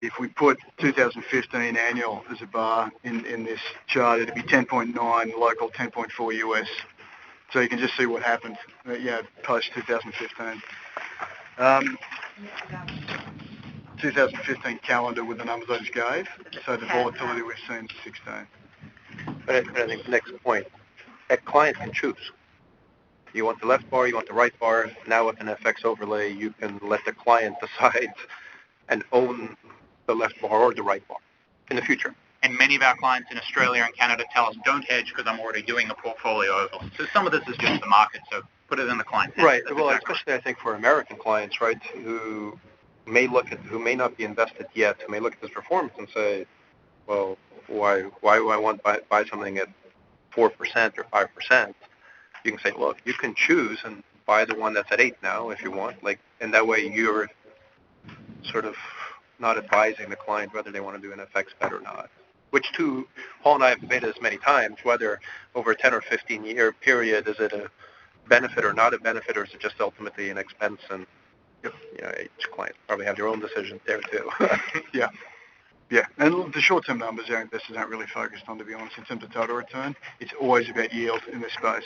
if we put 2015 annual as a bar in this chart, it'd be 10.9 local, 10.4 US. So you can just see what happened, post 2015. 2015 calendar with the numbers I just gave. So the volatility we've seen is 16. But I think the next point, a client can choose. You want the left bar, you want the right bar. Now with an FX overlay, you can let the client decide and own the left bar or the right bar in the future. And many of our clients in Australia and Canada tell us, don't hedge because I'm already doing a portfolio overlay. So some of this is just the market, so put it in the client's hands. Right. Well, especially I think for American clients, right, who may not be invested yet, who may look at this performance and say, well, why do I want to buy something at 4% or 5%? You can say, look, you can choose and buy the one that's at 8 now if you want, and that way you're sort of not advising the client whether they want to do an FX bet or not. Which Paul and I have debated this many times, whether over a 10 or 15 year period, is it a benefit or not a benefit, or is it just ultimately an expense? And each client probably have their own decisions there too. Yeah, and the short-term numbers our investors aren't really focused on, to be honest, in terms of total return. It's always about yield in this space.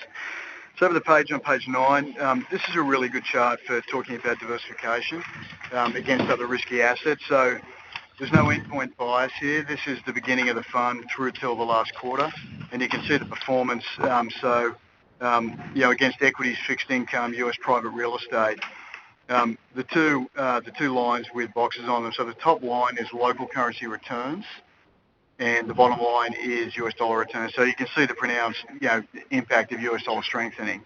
So over the page, on page 9, this is a really good chart for talking about diversification against other risky assets. So there's no endpoint bias here. This is the beginning of the fund through till the last quarter, and you can see the performance. Against equities, fixed income, US private real estate. The two lines with boxes on them. So the top line is local currency returns, and the bottom line is US dollar returns. So you can see the pronounced impact of US dollar strengthening.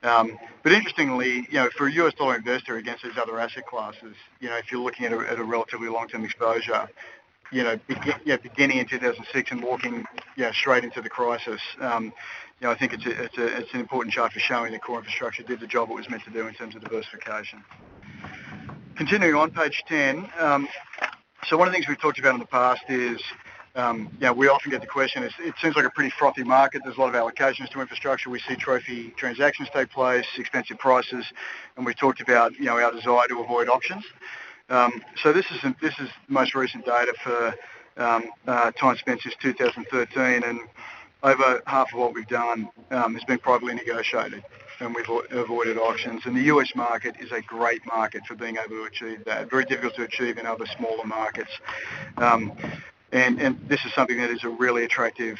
But interestingly, for a US dollar investor against these other asset classes, if you're looking at a relatively long-term exposure, beginning in 2006 and walking straight into the crisis, I think it's an important chart for showing that core infrastructure did the job it was meant to do in terms of diversification. Continuing on, page 10. So one of the things we've talked about in the past is, we often get the question, it seems like a pretty frothy market. There's a lot of allocations to infrastructure. We see trophy transactions take place, expensive prices, and we've talked about, our desire to avoid options. So this is the most recent data for time spent since 2013, and over half of what we've done has been privately negotiated, and we've avoided auctions. And the US market is a great market for being able to achieve that. Very difficult to achieve in other smaller markets. And this is something that is a really attractive,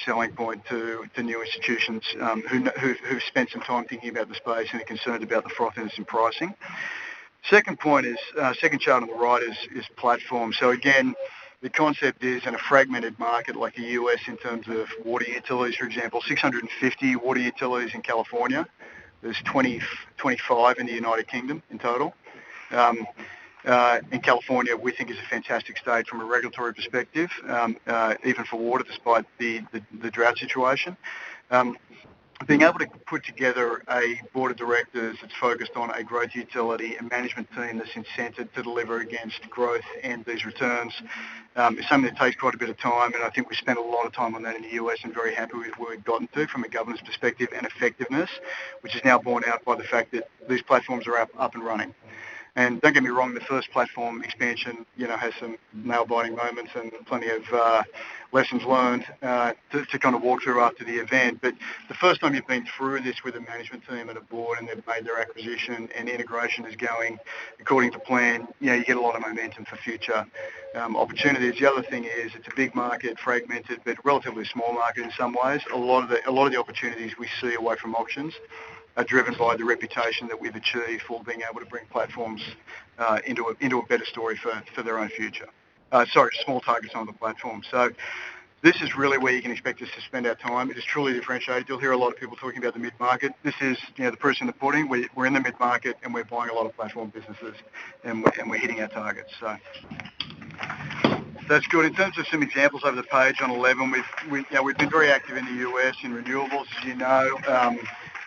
selling point to new institutions who've spent some time thinking about the space and are concerned about the frothiness in pricing. Second point is, second chart on the right is platform. So again, the concept is in a fragmented market like the US in terms of water utilities, for example, 650 water utilities in California. There's 25 in the United Kingdom in total. In California, we think is a fantastic state from a regulatory perspective, even for water, despite the drought situation. Being able to put together a board of directors that's focused on a growth utility, a management team that's incented to deliver against growth and these returns is something that takes quite a bit of time, and I think we spent a lot of time on that in the US and very happy with where we've gotten to from a governance perspective and effectiveness, which is now borne out by the fact that these platforms are up and running. And don't get me wrong, the first platform expansion, has some nail-biting moments and plenty of lessons learned to kind of walk through after the event. But the first time you've been through this with a management team and a board and they've made their acquisition and integration is going according to plan, you get a lot of momentum for future opportunities. The other thing is it's a big market, fragmented, but relatively small market in some ways. A lot of the opportunities we see away from auctions are driven by the reputation that we've achieved for being able to bring platforms into a better story for their own future. Small targets on the platform. So this is really where you can expect us to spend our time. It is truly differentiated. You'll hear a lot of people talking about the mid-market. This is, the proof in the pudding. We're in the mid-market and we're buying a lot of platform businesses and we're hitting our targets. So that's good. In terms of some examples over the page on 11, we've been very active in the US in renewables, as you know.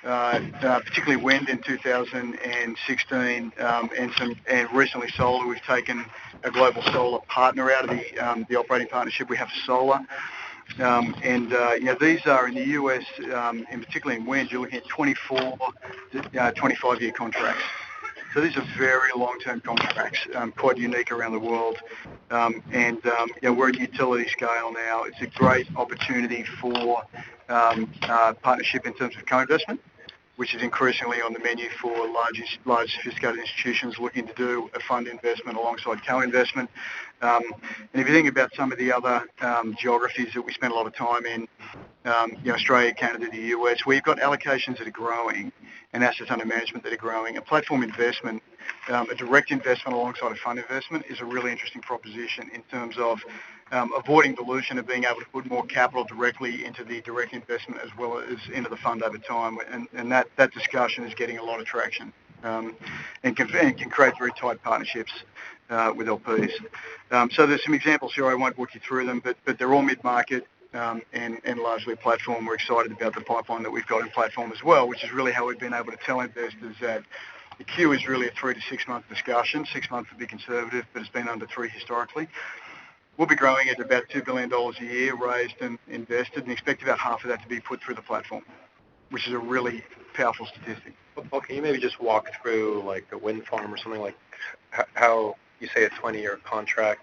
Particularly wind in 2016, and recently solar. We've taken a global solar partner out of the operating partnership we have for solar. These are in the US, and particularly in wind, you're looking at 24 to 25-year contracts. So these are very long-term contracts, quite unique around the world. We're at utility scale now. It's a great opportunity for partnership in terms of co-investment, which is increasingly on the menu for large sophisticated institutions looking to do a fund investment alongside co-investment. And if you think about some of the other geographies that we spend a lot of time in, Australia, Canada, the US, where you've got allocations that are growing and assets under management that are growing, a platform investment, a direct investment alongside a fund investment is a really interesting proposition in terms of avoiding dilution of being able to put more capital directly into the direct investment as well as into the fund over time. And that discussion is getting a lot of traction and can create very tight partnerships with LPs. So there's some examples here. I won't walk you through them, but they're all mid-market and largely platform. We're excited about the pipeline that we've got in platform as well, which is really how we've been able to tell investors that the queue is really a 3 to 6 month discussion. 6 months would be conservative, but it's been under 3 historically. We'll be growing at about $2 billion a year raised and invested, and expect about half of that to be put through the platform, which is a really powerful statistic. Well, can you maybe just walk through like a wind farm or something, like how you say a 20-year contract,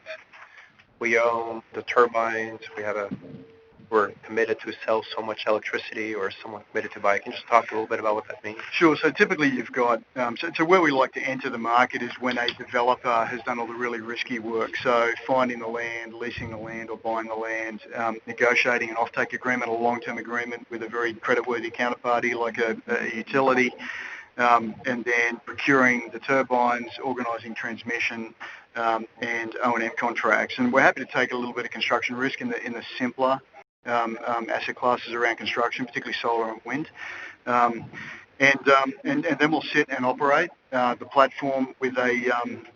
we own the turbines, we're committed to sell so much electricity or someone committed to buy. Can you just talk a little bit about what that means? Sure. So typically you've got, so where we like to enter the market is when a developer has done all the really risky work. So finding the land, leasing the land or buying the land, negotiating an offtake agreement or long-term agreement with a very creditworthy counterparty like a utility, and then procuring the turbines, organising transmission, and O&M contracts. And we're happy to take a little bit of construction risk in the simpler asset classes around construction, particularly solar and wind. And then we'll sit and operate the platform with a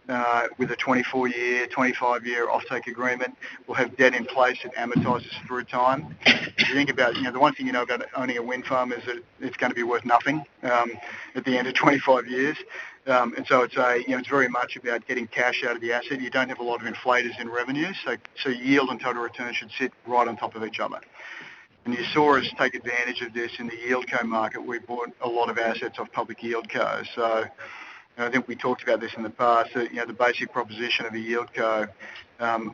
24-year, 25-year offtake agreement. We'll have debt in place that amortizes through time. If you think about, the one thing you know about owning a wind farm is that it's going to be worth nothing at the end of 25 years. And so it's very much about getting cash out of the asset. You don't have a lot of inflators in revenue, so yield and total return should sit right on top of each other. And you saw us take advantage of this in the yieldco market. We bought a lot of assets off public yieldcos. So I think we talked about this in the past. That, the basic proposition of a yieldco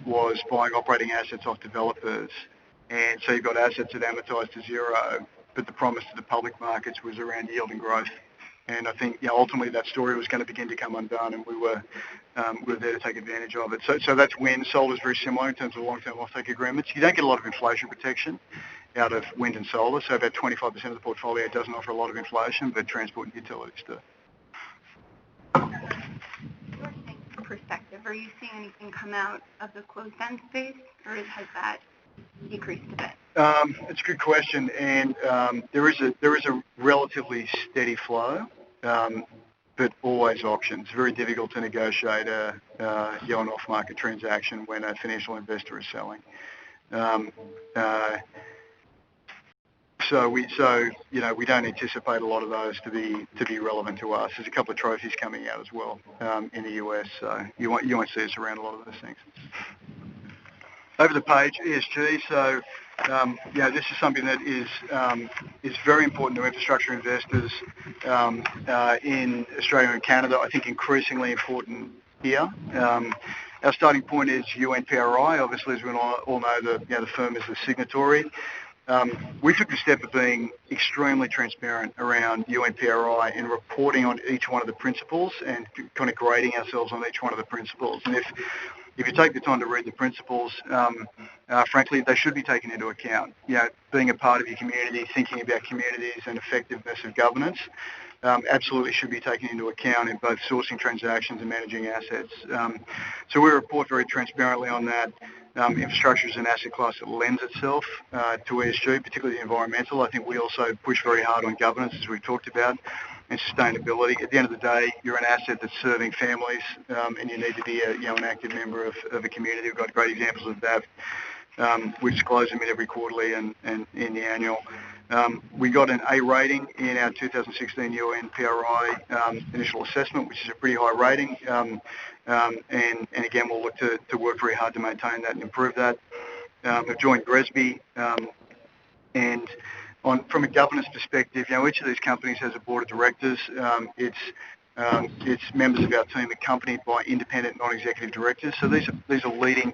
was buying operating assets off developers. And so you've got assets that amortize to zero, but the promise to the public markets was around yield and growth. And I think ultimately that story was going to begin to come undone, and we were there to take advantage of it. So that's wind. Solar is very similar in terms of long-term offtake agreements. You don't get a lot of inflation protection out of wind and solar, so about 25% of the portfolio doesn't offer a lot of inflation, but transport and utilities do. From perspective, are you seeing anything come out of the closed-end space, or has that decreased a bit? It's a good question, and there is a relatively steady flow, but always auctions. Very difficult to negotiate an off-market transaction when a financial investor is selling. So we don't anticipate a lot of those to be relevant to us. There's a couple of trophies coming out as well in the US, so you won't see us around a lot of those things. Over the page, ESG. So this is something that is very important to infrastructure investors in Australia and Canada. I think increasingly important here. Our starting point is UNPRI. Obviously, as we all know, the firm is the signatory. We took the step of being extremely transparent around UNPRI and reporting on each one of the principles and kind of grading ourselves on each one of the principles. And if you take the time to read the principles, frankly, they should be taken into account. Being a part of your community, thinking about communities and effectiveness of governance, absolutely should be taken into account in both sourcing transactions and managing assets. So we report very transparently on that. Infrastructure is an asset class that lends itself to ESG, particularly the environmental. I think we also push very hard on governance, as we've talked about, and sustainability. At the end of the day, you're an asset that's serving families, and you need to be an active member of a community. We've got great examples of that. We disclose them in every quarterly and in the annual. We got an A rating in our 2016 UNPRI initial assessment, which is a pretty high rating. And again, we'll look to work very hard to maintain that and improve that. We've joined GRESB, and from a governance perspective, each of these companies has a board of directors. It's It's members of our team accompanied by independent non-executive directors. So these are leading